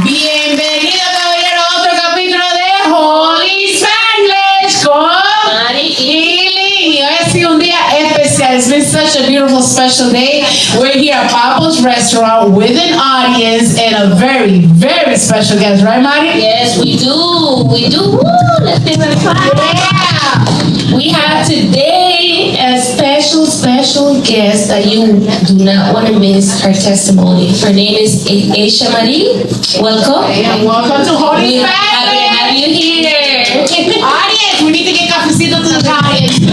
Bienvenido, caballero, a otro capítulo de Holy Spanglish con Marie y Lini. Hoy ha sido un día especial. It's been such a beautiful, special day. We're here at Papa's Restaurant with an audience and a very, very special guest. Right, Marie? Yes, we do. We do. Woo, let's give it a clap. Yeah. We have today a special guest that you do not want to miss her testimony. Her name is Aasha Marie. Welcome. And welcome to Holy Happy to Spanglish. have you here. Audience, we need to get cafecito to the audience. You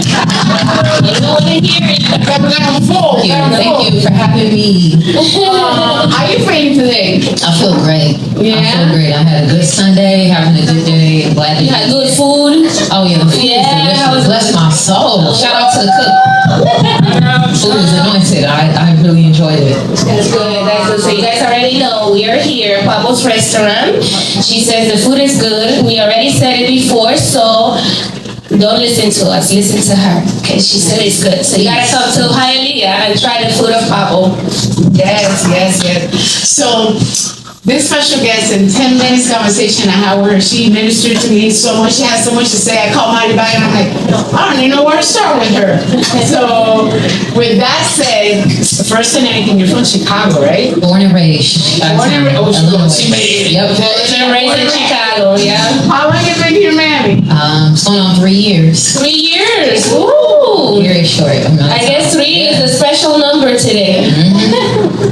don't want to hear it. I'm full. Thank you for having me. How are you feeling today? I feel great. Yeah? I feel great. I had a good Sunday, having a good day. I'm glad You had good food. Oh yeah, the food Yeah, was delicious. Bless my soul. Shout out to the cook. Food was anointed. I really enjoyed it. That's good. That's good. So you guys already know we are here, Papa's Restaurant. She says the food is good. We already said it before, so don't listen to us. Listen to her, because she said it's good. So you gotta come to Hialeah and try the food of Papa. Yes. So, this special guest, in 10 minutes conversation I had with her, she ministered to me so much. She had so much to say. I called Marty back and I'm like, I don't even know where to start with her. So, with that said, first and anything, you're from Chicago, right? Born and raised. Born and raised. Illinois. She made it. Yep. Born and raised in Chicago, yeah. How long you been here, Miami? It's going on 3 years. 3 years. Ooh. Very short. I guess 3 is a special number today.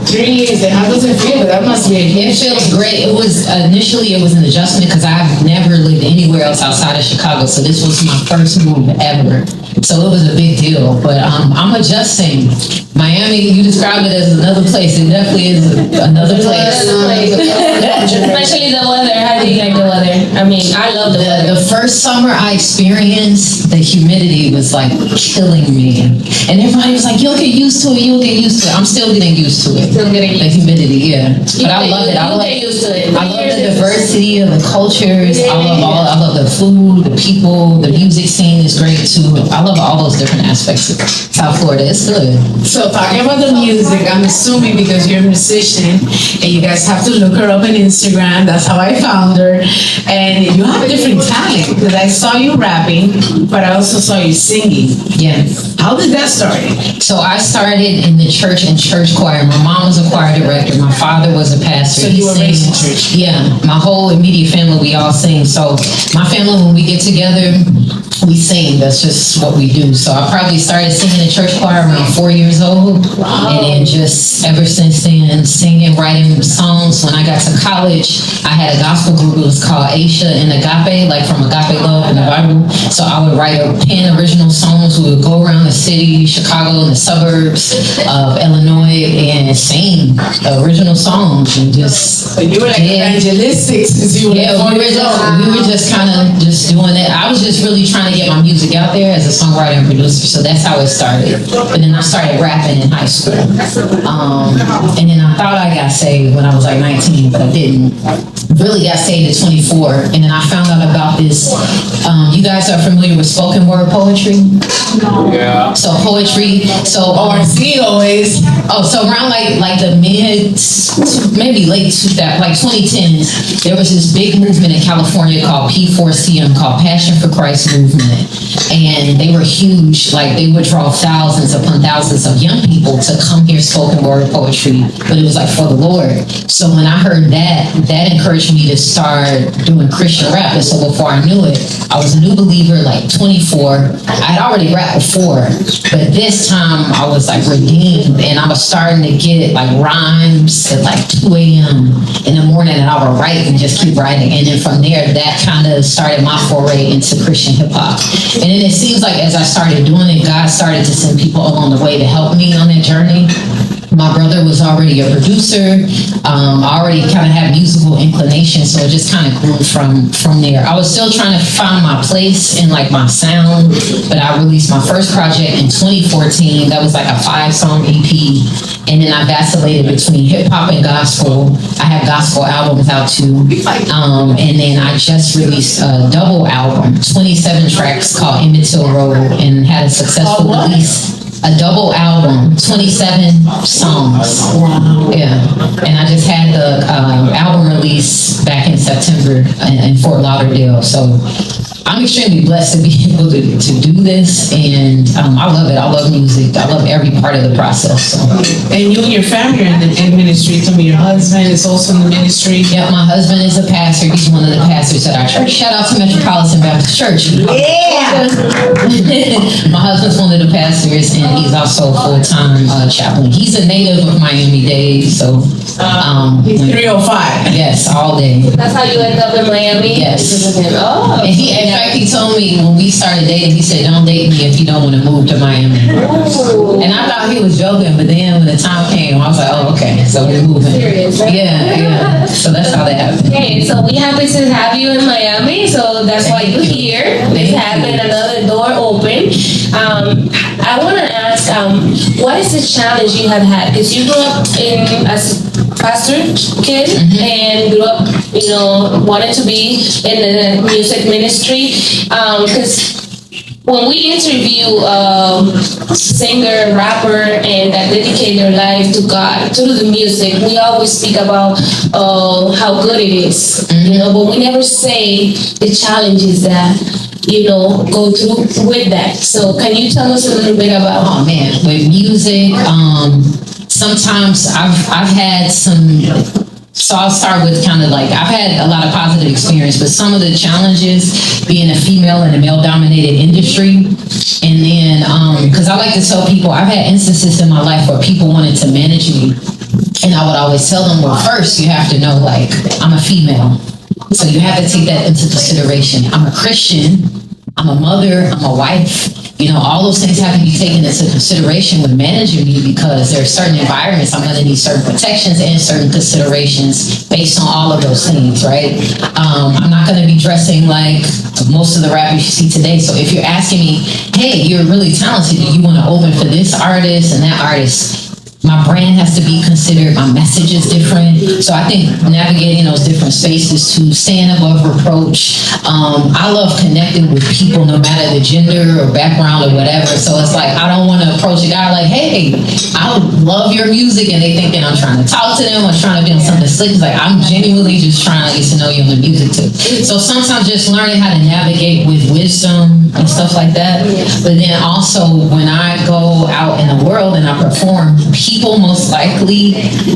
3 years. And how does it feel? That must be a It gift. feels great. It was initially an adjustment because I've never lived anywhere else outside of Chicago, so this was my first move ever. So it was a big deal. But I'm adjusting. Miami, you described it as another place. It definitely is another place. Especially the weather. How do you like the weather? I mean, I love the weather. The first summer I experienced, the humidity was like killing me. And everybody was like, you'll get used to it. I'm still getting used to it. Still getting The humidity, yeah. But I love it. You get used to it. I love the diversity of the cultures. I love the food, the people, the music scene is great too. I love all those different aspects of South Florida. It's good. So talking about the music, I'm assuming because you're a musician and you guys have to look her up on Instagram. That's how I found her. And you have a different talent because I saw you rapping, but I also saw you singing. Yeah. How did that start? So I started in the church and church choir. My mom was a choir director. My father was a pastor. So you were raised in church? Yeah. My whole immediate family, we all sing. So my family, when we get together, we sing. That's just what we do. So I probably started singing in church choir around 4 years old. And then just ever since then, singing, writing songs. When I got to college, I had a gospel group. It was called Aasha and Agape, like from Agape Love in the Bible. So I would write or pen original songs. We would go around the city, Chicago, and the suburbs of Illinois and sing original songs and just... But you were like evangelistic since you were we were just kind of just doing it. I was just really trying to get my music out there as a songwriter and producer, so that's how it started. But then I started rapping in high school. And then I thought I got saved when I was like 19, but I didn't. Really got saved at 24, and then I found out about this. You guys are familiar with spoken word poetry? Yeah. So poetry, always. so around like the mid, maybe late 2000, like 2010s, there was this big movement in California called P4CM, called Passion for Christ Movement. And they were huge, like they would draw thousands upon thousands of young people to come hear spoken word poetry, but it was like for the Lord. So when I heard that encouraged me to start doing Christian rap. And so before I knew it, I was a new believer, like 24. I'd already rapped before, but this time I was like redeemed, and I was starting to get like rhymes at like 2 a.m. in the morning, and I would write and just keep writing. And then from there, that kind of started my foray into Christian hip hop. And then it seems like as I started doing it, God started to send people along the way to help me on that journey. My brother was already a producer. I already kind of had musical inclination, so it just kind of grew from there. I was still trying to find my place in like my sound, but I released my first project in 2014. That was like a 5-song EP, and then I vacillated between hip hop and gospel. I have gospel albums out too, and then I just released a double album, 27 tracks called Emmett Till Road, and had a successful release. a double album, 27 songs. Wow. Yeah, and I just had the album release back in September in Fort Lauderdale. So I'm extremely blessed to be able to do this, and I love it. I love music. I love every part of the process. So. And you and your family are in ministry. Tell me, your husband is also in the ministry. Yep, my husband is a pastor. He's one of the pastors at our church. Shout out to Metropolitan Baptist Church. Yeah. My husband's one of the pastors, and he's also a full-time chaplain. He's a native of Miami-Dade, so. He's 305. Yes, all day. That's how you end up in Miami? Yes. Because of him. Oh. And in fact, he told me when we started dating, he said, "Don't date me if you don't want to move to Miami." Ooh. And I thought he was joking, but then when the time came, I was like, "Oh, okay, so we're moving." Serious, right? Yeah. So that's how that happened. Okay, so we happy to have you in Miami, so that's why you're here. It's having another door open. I want to ask, what is the challenge you have had? Because you grew up as a pastor kid and grew up, wanted to be in the music ministry. Because when we interview singer, rapper, and that dedicate their life to God through the music, we always speak about how good it is, but we never say the challenges that go through with that. So can you tell us a little bit about? Oh man, with music, sometimes I've had some. So I'll start with kind of like, I've had a lot of positive experience, but some of the challenges being a female in a male-dominated industry, and then, because I like to tell people, I've had instances in my life where people wanted to manage me, and I would always tell them, well, first you have to know, like, I'm a female, so you have to take that into consideration. I'm a Christian, I'm a mother, I'm a wife. All those things have to be taken into consideration when managing me, because there are certain environments I'm going to need certain protections and certain considerations based on all of those things, right? I'm not going to be dressing like most of the rappers you see today. So if you're asking me, hey, you're really talented, do you want to open for this artist and that artist? My brand has to be considered. My message is different. So I think navigating those different spaces to stand above reproach. I love connecting with people no matter the gender or background or whatever. So it's like, I don't want to approach a guy like, hey, I love your music, and they thinking I'm trying to talk to them or trying to be on something slick. It's like, I'm genuinely just trying to get to know you on the music too. So sometimes just learning how to navigate with wisdom and stuff like that. But then also when I go out in the world and I perform, people most likely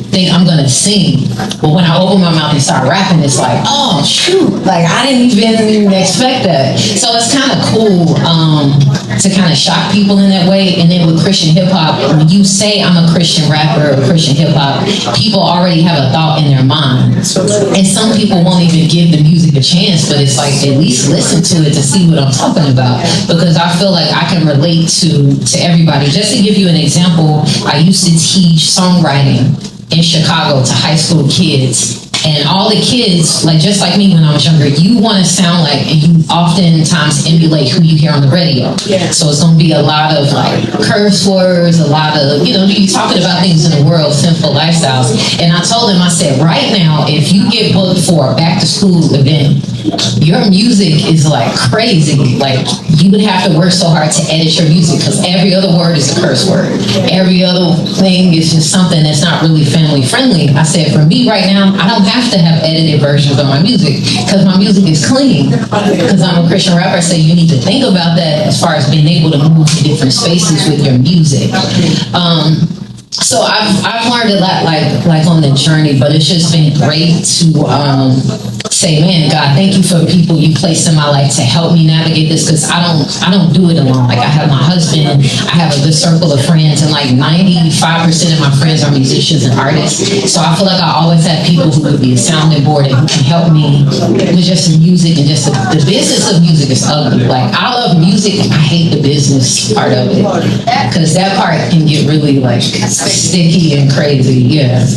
think I'm gonna sing, but when I open my mouth and start rapping, it's like, oh shoot, like I didn't even expect that. So it's kind of cool to kind of shock people in that way. And then with Christian hip hop, when you say I'm a Christian rapper or Christian hip hop, people already have a thought in their mind, and some people won't even give the music a chance. But it's like, at least listen to it to see what I'm talking about, because I feel like I can relate to everybody. Just to give you an example, I used to teach songwriting in Chicago to high school kids. And all the kids, like just like me when I was younger, you want to sound like, and you oftentimes emulate who you hear on the radio. Yeah. So it's going to be a lot of like curse words, a lot of, you talking about things in the world, sinful lifestyles. And I told them, I said, right now, if you get booked for a back to school event, your music is like crazy. Like you would have to work so hard to edit your music, because every other word is a curse word. Every other thing is just something that's not really family friendly. I said, for me right now, I don't have to have edited versions of my music, because my music is clean. Because I'm a Christian rapper, so you need to think about that as far as being able to move to different spaces with your music. So I've learned a lot, like on the journey, but it's just been great to say, man, God, thank you for people you placed in my life to help me navigate this, because I don't do it alone. Like I have my husband, I have a good circle of friends, and like 95% of my friends are musicians and artists. So I feel like I always have people who could be a sounding board and who can help me with just the music, and just the business of music is ugly. Like I love music, I hate the business part of it, because that part can get really like sticky and crazy. Yeah.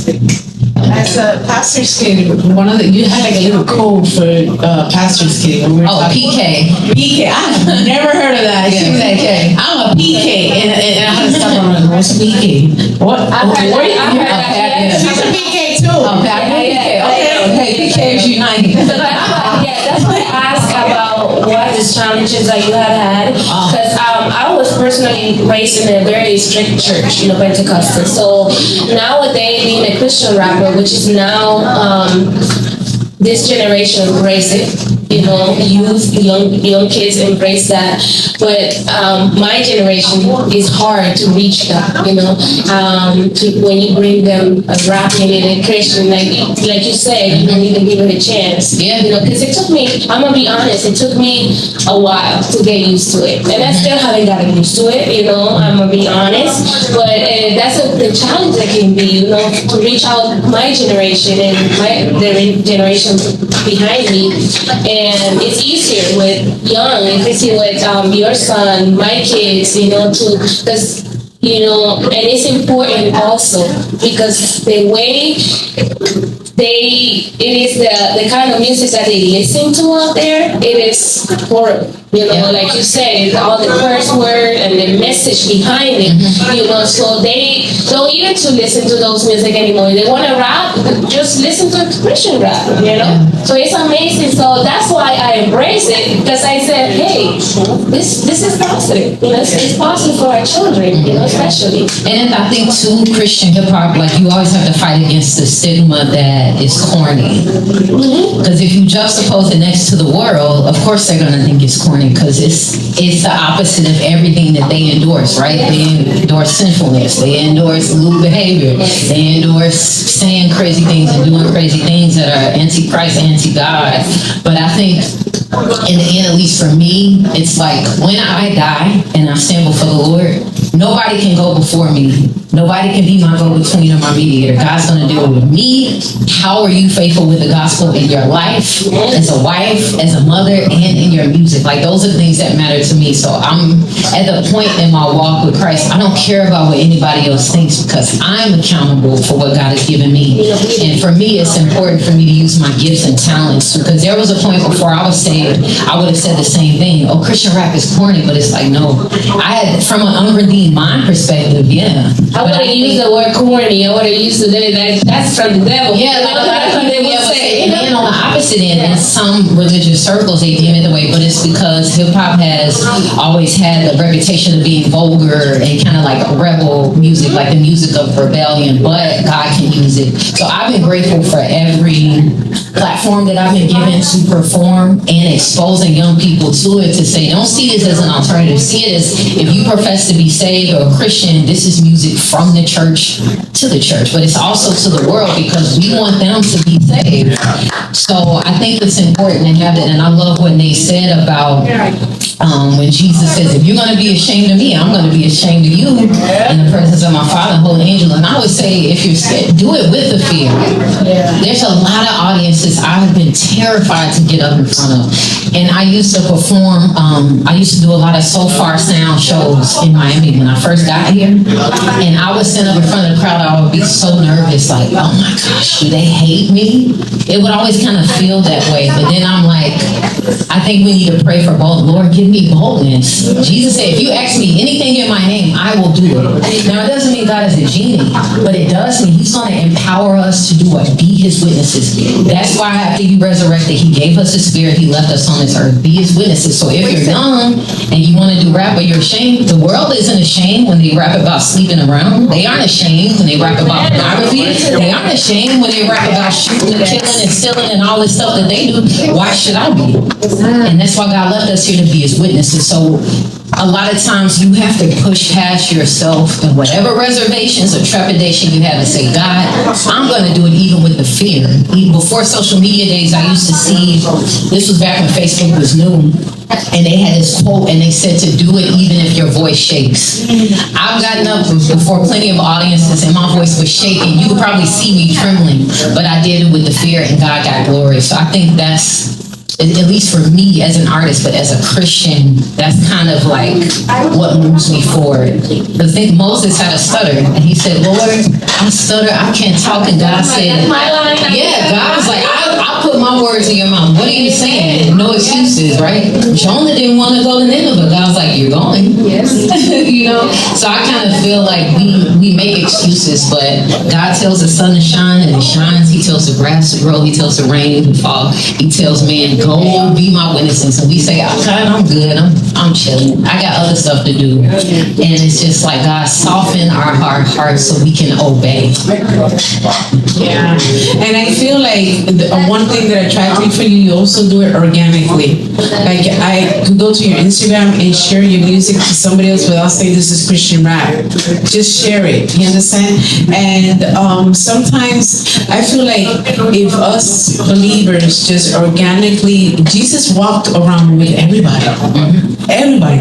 As a pastor's kid, you had like a little code for pastor's kid. PK. PK. I've never heard of that. She was like, okay, I'm a PK, and I had to stop on what's a PK? What? I've heard that. She's a PK too. Okay, PK is united. So that's why I asked about what the challenges that you have had, because I was personally raised in a very strict church, Pentecostal. So nowadays, being a Christian rapper, which is now this generation embrace it. Youth, young kids embrace that. But my generation is hard to reach that. When you bring them a rap and a Christian, like you said, you don't even give it a chance. Yeah. Because it took me. I'm gonna be honest. It took me a while to get used to it, and I still haven't gotten used to it. I'm gonna be honest. But that's the challenge that can be. To reach out my generation and the generation behind me. And it's easier with young, if you see with your son, my kids, because, and it's important also because the way it is the kind of music that they listen to out there, it is horrible. Like you said, all the curse word and the message behind it, so they don't even to listen to those music anymore. They want to rap, just listen to Christian rap, So it's amazing. So that's why I embrace it, because I said, hey, this is positive. It's positive for our children, especially. And I think too, Christian hip hop, like you always have to fight against the stigma that is corny. Because if you juxtapose it next to the world, of course they're gonna think it's corny, because it's the opposite of everything that they endorse, right? They endorse sinfulness, they endorse lewd behavior, they endorse saying crazy things and doing crazy things that are anti-Christ, anti-God. But I think in the end, at least for me, it's like when I die and I stand before the Lord, nobody can go before me. Nobody can be my go-between or my mediator. God's going to deal with me. How are you faithful with the gospel in your life, as a wife, as a mother, and in your music? Like, those are things that matter to me. So I'm at the point in my walk with Christ, I don't care about what anybody else thinks, because I'm accountable for what God has given me. And for me, it's important for me to use my gifts and talents, because there was a point before I was saved, I would have said the same thing. Oh, Christian rap is corny, but it's like, no. I had, from an unredeemed mind perspective, yeah. I would have used the word corny. I would have used that's from the devil. Yeah, that's what they would say. And then on the opposite end, in some religious circles, they deem it the way, but it's because hip hop has always had the reputation of being vulgar and kind of like rebel music, like the music of rebellion, but God can use it. So I've been grateful for every platform that I've been given to perform and exposing young people to it, to say, don't see this as an alternative. See it as, if you profess to be saved or a Christian, this is music from the church to the church, but it's also to the world, because we want them to be saved. So I think it's important to have it. And I love what they said about when Jesus says, if you're going to be ashamed of me, I'm going to be ashamed of you in the presence of my Father and holy angel. And I would say, if you're scared, do it with the fear. There's a lot of audiences I've been terrified to get up in front of. And I used to perform, I used to do a lot of so far sound shows in Miami when I first got here. And I would stand up in front of the crowd, I would be so nervous, like, oh my gosh, do they hate me? It would always kind of feel that way. But then I'm like, I think we need to pray for both. Lord, give me boldness. Jesus said, if you ask me anything in my name, I will do it. Now, it doesn't mean God is a genie, but it does mean he's going to empower us to do what? Be his witnesses. That's why after he resurrected, he gave us his spirit, he left us on this earth. Be his witnesses. So if you're young and you want to do rap, but you're ashamed, the world isn't ashamed when they rap about sleeping around. They aren't ashamed when they rap about pornography. They aren't ashamed when they rap about shooting and killing and stealing and all this stuff that they do. Why should I be? And that's why God left us here, to be his witnesses. So a lot of times you have to push past yourself and whatever reservations or trepidation you have, and say, God, I'm going to do it even with the fear. Even before social media days, I used to see, this was back when Facebook was new, and they had this quote, and they said to do it even if your voice shakes. I've gotten up before plenty of audiences and my voice was shaking. You could probably see me trembling, but I did it with the fear, and God got glory. So I think that's, at least for me as an artist, but as a Christian, that's kind of like what moves me forward. Because I think Moses had a stutter, and he said, Lord, I stutter, I can't talk. And God said, yeah, God was like, I put my words in your mouth. What are you saying, no excuses, right? Jonah didn't want to go to Nineveh. God was like, you're going. Yes. You know? So I kind of feel like we make excuses, but God tells the sun to shine and it shines. He tells the grass to grow. He tells the rain to fall. He tells man, go be my witnesses. And we say, oh, God, I'm good. I'm chilling. I got other stuff to do. And it's just like God soften our hearts so we can obey. Yeah, and I feel like one thing that attracts me for you, you also do it organically. Like I could go to your Instagram and share your music to somebody else without saying this is Christian rap. Just share it. You understand? And sometimes I feel like if us believers just organically, Jesus walked around with everybody,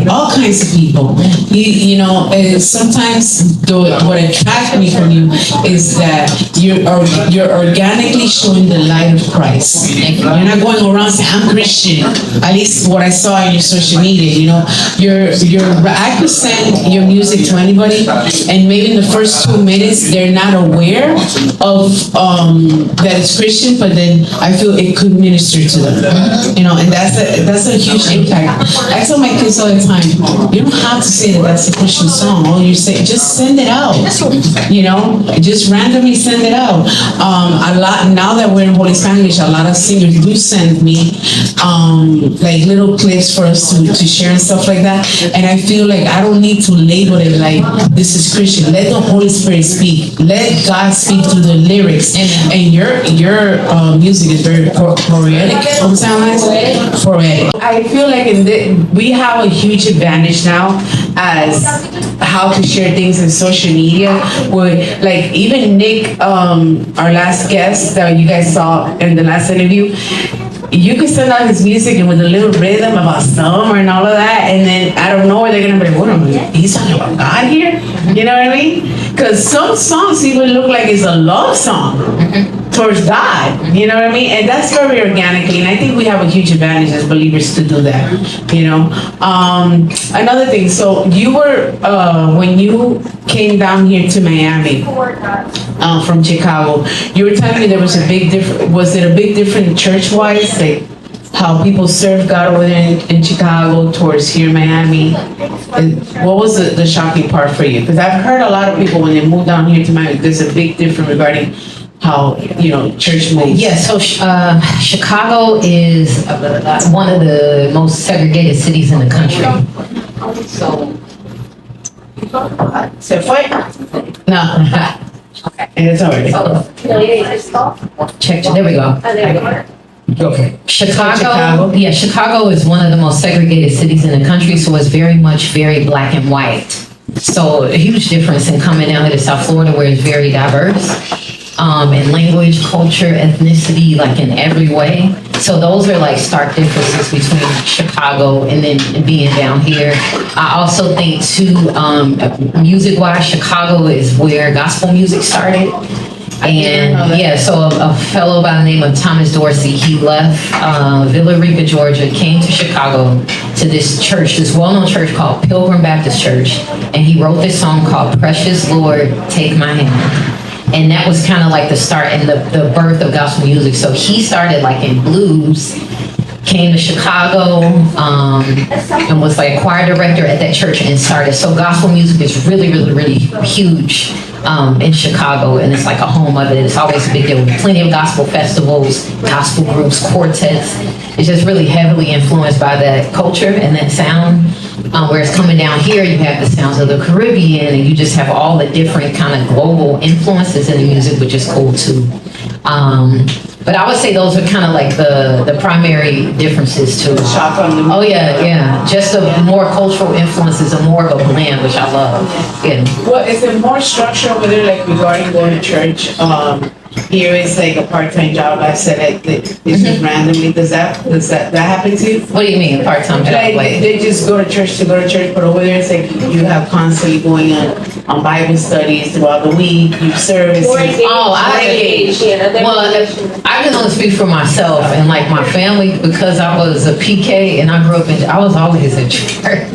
all kinds of people. You know, sometimes what attracts me from you is that you're organically showing the light of Christ. You're not going around saying I'm Christian. At least what I saw in your social media, you know, I could send your music to anybody, and maybe in the first 2 minutes they're not aware of that it's Christian, but then I feel it could minister to them. You know, and that's a huge impact. I tell my kids all the time, you don't have to say that that's a Christian song. All you say, just send it out. You know, just randomly send it out. A lot now that we're in Holy Spanglish, a lot of singers do send me like little clips for us to share and stuff like that. And I feel like I don't need to label it like this is Christian. Let the Holy Spirit speak. Let God speak through the lyrics. And your music is very poetic. Poetic. I feel like we have a huge advantage now as how to share things in social media. With like even Nick, our last guest that you guys saw in the last interview, you can send out his music and with a little rhythm about summer and all of that, and then out of nowhere they're gonna be like, what am I? He's talking about God here? You know what I mean? Because some songs even look like it's a love song towards God. You know what I mean? And that's very organically, and I think we have a huge advantage as believers to do that. You know, another thing. So you were when you came down here to Miami from Chicago, you were telling me there was a big difference. Was it a big difference church-wise, like how people serve God over there in Chicago towards here in Miami? And what was the shocking part for you? Because I've heard a lot of people when they move down here to Miami, there's a big difference regarding how, you know, church moves. Yeah, so Chicago is one of the most segregated cities in the country. So, ¿Se fue? No. And it's already. Check, there we go. Okay. Chicago, yeah, Chicago is one of the most segregated cities in the country, so it's very black and white. So a huge difference in coming down to South Florida, where it's very diverse. In language, culture, ethnicity, like in every way. So those are like stark differences between Chicago and then being down here. I also think too, music-wise, Chicago is where gospel music started. And yeah, so a fellow by the name of Thomas Dorsey, he left Villa Rica, Georgia, came to Chicago to this church, this well-known church called Pilgrim Baptist Church, and he wrote this song called Precious Lord, Take My Hand. And that was kind of like the start and the birth of gospel music. So he started like in blues, came to Chicago, and was like a choir director at that church and started. So gospel music is really huge in Chicago, and it's like a home of it. It's always a big deal. Plenty of gospel festivals, gospel groups, quartets. It's just really heavily influenced by that culture and that sound. Whereas coming down here, you have the sounds of the Caribbean, and you just have all the different kind of global influences in the music, which is cool too. But I would say those are kind of like the primary differences too. Oh yeah. Just the more cultural influences and more of a blend, which I love. Yeah. Well, is it more structure over there, like regarding going to church? Here is like a part-time job. I said like it's just randomly. Does that happen to you? What do you mean part-time job? Like they just go to church, but over there it's like you have constantly going on Bible studies throughout the week, youth services. Well, I can only speak for myself and like my family because I was a PK and I grew up in. I was always in church.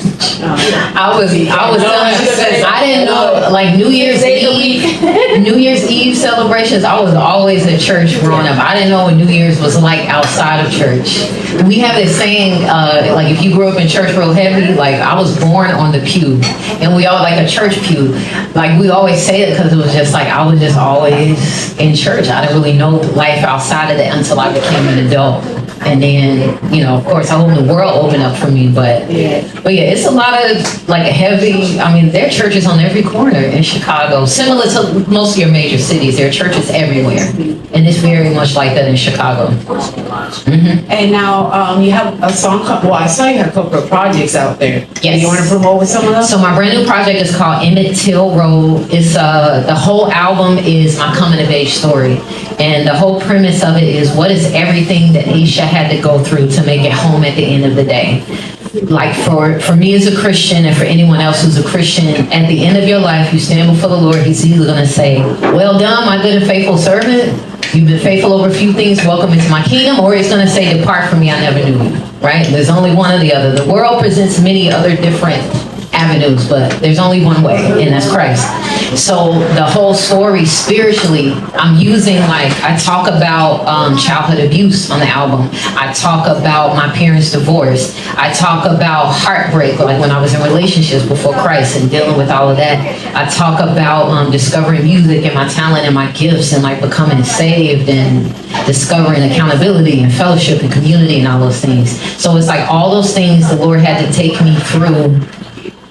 I didn't know like New Year's Eve celebrations. I was always at church growing up. I didn't know what New Year's was like outside of church. We have this saying, like if you grew up in church real heavy, like I was born on the pew, and we all like a church pew. Like we always say it because it was just like I was just always in church. I didn't really know life outside of that until I became an adult. And then, of course, I hope the world opened up for me. But yeah, it's a lot of like a heavy. I mean, there are churches on every corner in Chicago, similar to most of your major cities. There are churches everywhere, and it's very much like that in Chicago. Mm-hmm. And now you have a song. Well, I saw you have a couple of projects out there. Yes. You want to promote with some of those? So my brand new project is called Emmett Till Road. It's the whole album is my coming of age story, and the whole premise of it is what is everything that Aasha had to go through to make it home at the end of the day. Like for me as a Christian and for anyone else who's a Christian, at the end of your life, you stand before the Lord, he's either going to say, well done, my good and faithful servant. You've been faithful over a few things, welcome into my kingdom. Or he's going to say, depart from me, I never knew you. Right? There's only one or the other. The world presents many other different avenues, but there's only one way, and that's Christ. So the whole story spiritually, I'm using I talk about childhood abuse on the album. I talk about my parents' divorce. I talk about heartbreak, like when I was in relationships before Christ and dealing with all of that. I talk about discovering music and my talent and my gifts and like becoming saved and discovering accountability and fellowship and community and all those things. So it's like all those things the Lord had to take me through,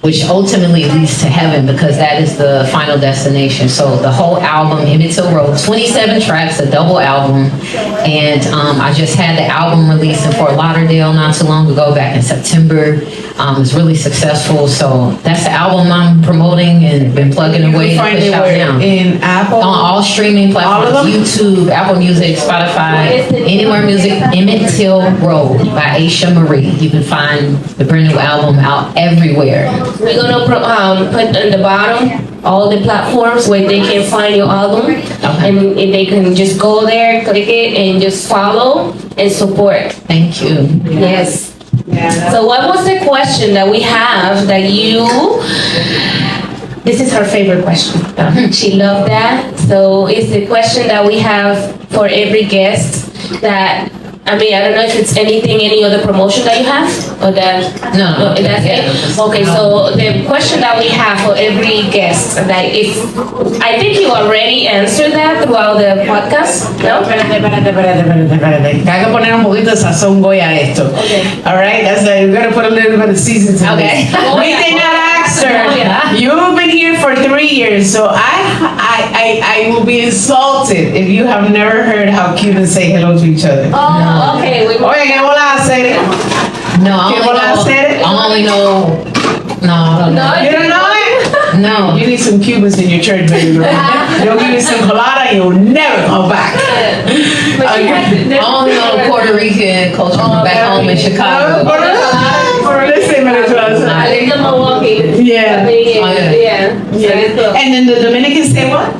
which ultimately leads to heaven because that is the final destination. So the whole album, Emmett Till Road, 27 tracks, a double album. And I just had the album released in Fort Lauderdale not too long ago, back in September. It's really successful. So that's the album I'm promoting and been plugging away to push out now. In Apple? On all streaming platforms, YouTube, Apple Music, Spotify, anywhere music, Emmett Till Road by Aasha Marie. You can find the brand new album out everywhere. We're gonna put on the bottom all the platforms where they can find your album, and if they can just go there, click it, and just follow and support. Thank you. Yes. Yeah. So what was the question that we have that you? This is her favorite question. She loved that. So it's the question that we have for every guest that. I don't know if it's any other promotion that you have, or that No, that's it. Okay, so the question that we have for every guest, that if I think you already answered that throughout the podcast, no? Espérate. Hay que poner un poquito de sazón goya a esto. Okay. All right, that's we're gonna put a little bit of season to Okay. this. We did not ask her. You've been here for 3 years, so I will be insulted if you have never heard how Cubans say hello to each other. Oh, okay. Oye, ¿qué bola hacer? No, ¿Qué bola hacer? I only know. No, I don't know. You don't know it? No. You need some Cubans in your church, baby. They'll give you some colada and you'll never come back. I only know Puerto Rican culture back home in Chicago. I live in Milwaukee. Yeah. Yeah. And then the Dominicans say what?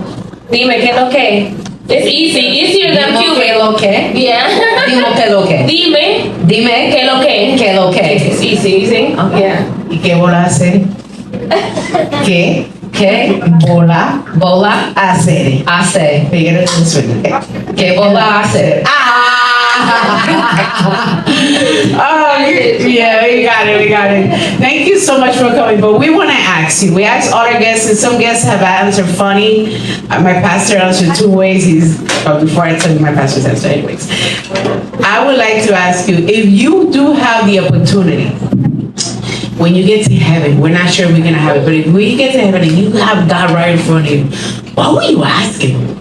Dime que lo que. It's easy, easier than Cuban. Yeah. Dime que lo que. Dime Dime que lo que. que lo que. It's easy. Okay. Yeah. ¿Y qué bola hacer? ¿Qué bola hacer? Hace. Fíjate en sueño. Que bola hace. Oh, yeah, we got it. Thank you so much for coming. But we want to ask you. We asked all our guests, and some guests have answered funny. My pastor answered 2 ways. Before I tell you my pastor's answer, anyways. I would like to ask you, if you do have the opportunity, when you get to heaven, we're not sure we're going to have it, but if we get to heaven and you have God right in front of you, what will you ask him?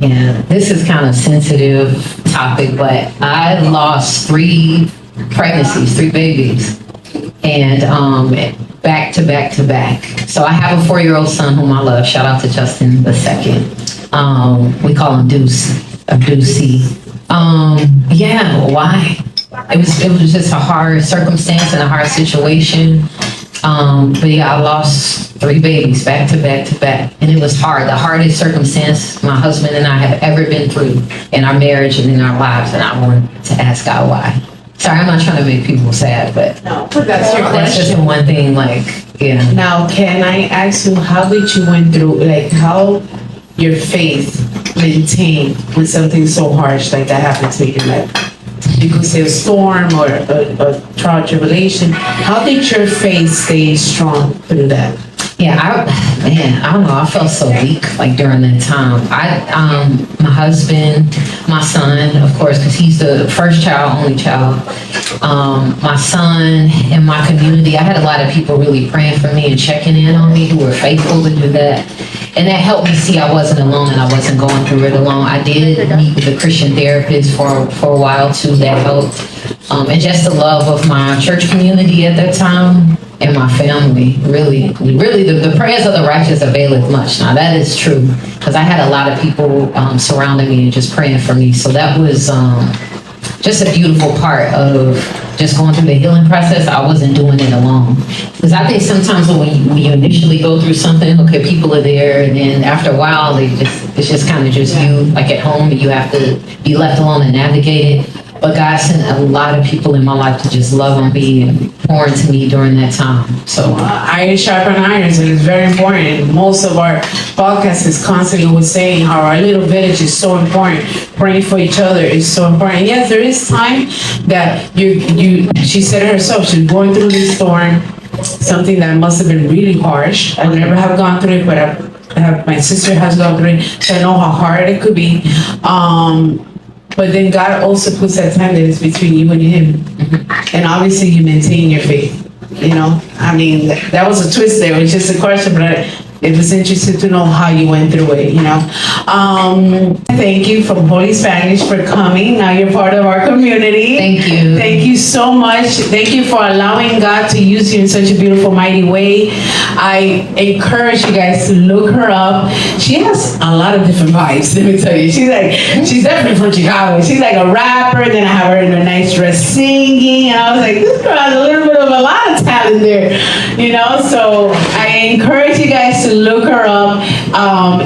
Yeah, this is kind of sensitive topic, but I lost 3 pregnancies, 3 babies, and back to back to back. So I have a 4-year-old son whom I love. Shout out to Justin II. We call him Deuce, or Deucey. Yeah, why? It was just a hard circumstance and a hard situation. But yeah, I lost 3 babies back to back to back. And it was hard, the hardest circumstance my husband and I have ever been through in our marriage and in our lives. And I wanted to ask God why. Sorry, I'm not trying to make people sad, but No, but that's your that's just the question. one thing, like, yeah. Now, can I ask you, how did you went through, like, how your faith maintained when something so harsh like that happened to you? Like, you could say a storm or a trial tribulation. How did your faith stay strong through that? Yeah, I don't know. I felt so weak like during that time. My husband, my son, of course, because he's the first child, only child. My son and my community. I had a lot of people really praying for me and checking in on me who were faithful to do that. And that helped me see I wasn't alone and I wasn't going through it alone. I did meet with a Christian therapist for a while too. That helped. And just the love of my church community at that time and my family. Really, the prayers of the righteous availeth much. Now that is true because I had a lot of people surrounding me and just praying for me. So that was just a beautiful part of just going through the healing process. I wasn't doing it alone. Because I think sometimes when you initially go through something, okay, people are there, and then after a while, it's just kind of just you, like at home, and you have to be left alone and navigate it. But God sent a lot of people in my life to just love on me and pour into me during that time. So Iron sharpen irons, and it's very important. Most of our podcast is constantly with saying how our little village is so important. Praying for each other is so important. Yes, there is time that she said it herself, she's going through this storm, something that must have been really harsh. I never have gone through it, but my sister has gone through it, so I know how hard it could be. But then God also puts that time that is between you and Him. And obviously you maintain your faith. You know, I mean, that was a twist there. It was just a question, but it was interesting to know how you went through it, you know. Thank you from Holy Spanglish for coming. Now you're part of our community. Thank you. Thank you so much. Thank you for allowing God to use you in such a beautiful, mighty way. I encourage you guys to look her up. She has a lot of different vibes, let me tell you. She's definitely from Chicago. She's like a rapper, then I have her in a nice dress singing, and I was like, this girl has a little bit of a lot of talent there, you know? So I encourage you guys to look her up.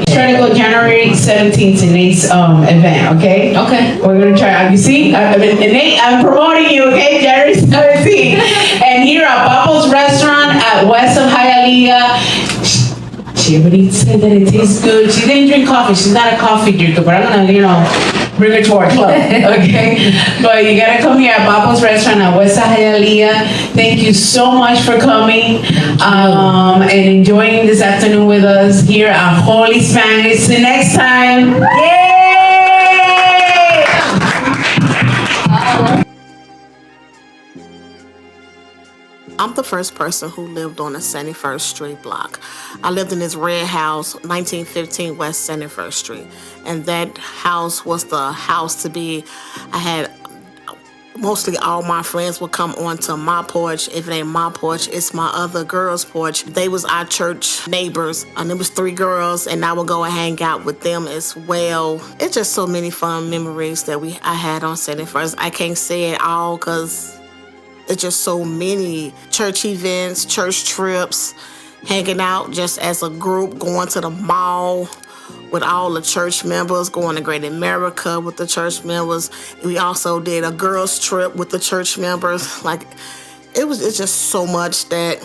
Try to go January 17th to Nate's event, okay? Okay. We're gonna try. You see, Nate, I'm promoting you, okay? January 17th, and here at Papa's Restaurant at West of Hialeah. She already said that it tastes good. She didn't drink coffee. She's not a coffee drinker, but I'm gonna, bring her to our club, okay? But you gotta come here at Papa's Restaurant at West of Hialeah. Thank you so much for coming and enjoying this afternoon with us here at Holy Spanglish. See you next time. Yay! I'm the first person who lived on the 71st Street block. I lived in this red house, 1915 West 71st Street. And that house was the house to be. I had mostly all my friends would come onto my porch. If it ain't my porch, it's my other girls' porch. They was our church neighbors, and there was 3 girls, and I would go and hang out with them as well. It's just so many fun memories that I had on 71st. I can't say it all because it's just so many church events, church trips, hanging out just as a group, going to the mall with all the church members, going to Great America with the church members. We also did a girls trip with the church members. Like, it's just so much that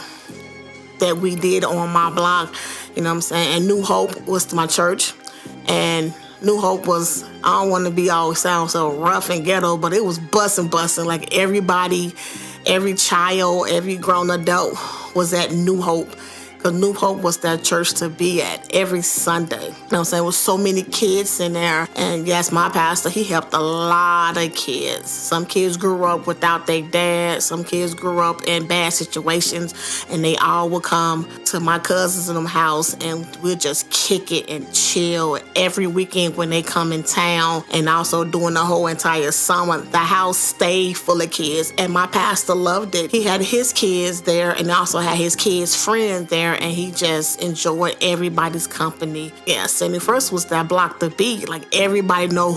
we did on my block, you know what I'm saying? And New Hope was my church, and New Hope was, I don't want to be all sound so rough and ghetto, but it was bussin'. Like everybody, every child, every grown adult was at New Hope. Because New Hope was that church to be at every Sunday. You know what I'm saying? There was so many kids in there. And yes, my pastor, he helped a lot of kids. Some kids grew up without their dad. Some kids grew up in bad situations. And they all would come to my cousins in them house, and we'll just kick it and chill every weekend when they come in town. And also during the whole entire summer, the house stayed full of kids. And my pastor loved it. He had his kids there and also had his kids' friends there. And he just enjoyed everybody's company. Yeah, 71st was that block to be. Like, everybody know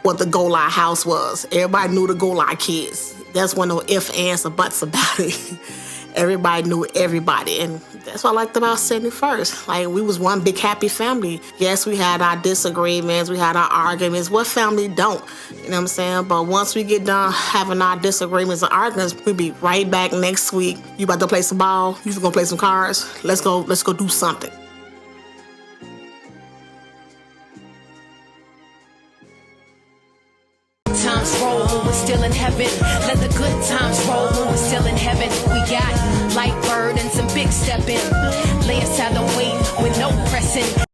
what the Golai house was. Everybody knew the Golai kids. There's one no ifs, ands, or buts about it. everybody knew everybody. And that's what I liked about 71st. Like, we was one big happy family. Yes, we had our disagreements, we had our arguments. What family don't? You know what I'm saying? But once we get done having our disagreements and arguments, we'll be right back next week. You about to play some ball? You just gonna play some cards? Let's go do something. Times roll when we're still in heaven. Let the good times roll when we're still in heaven. We got light burdens and big stepping. Lay aside the weight with no pressing.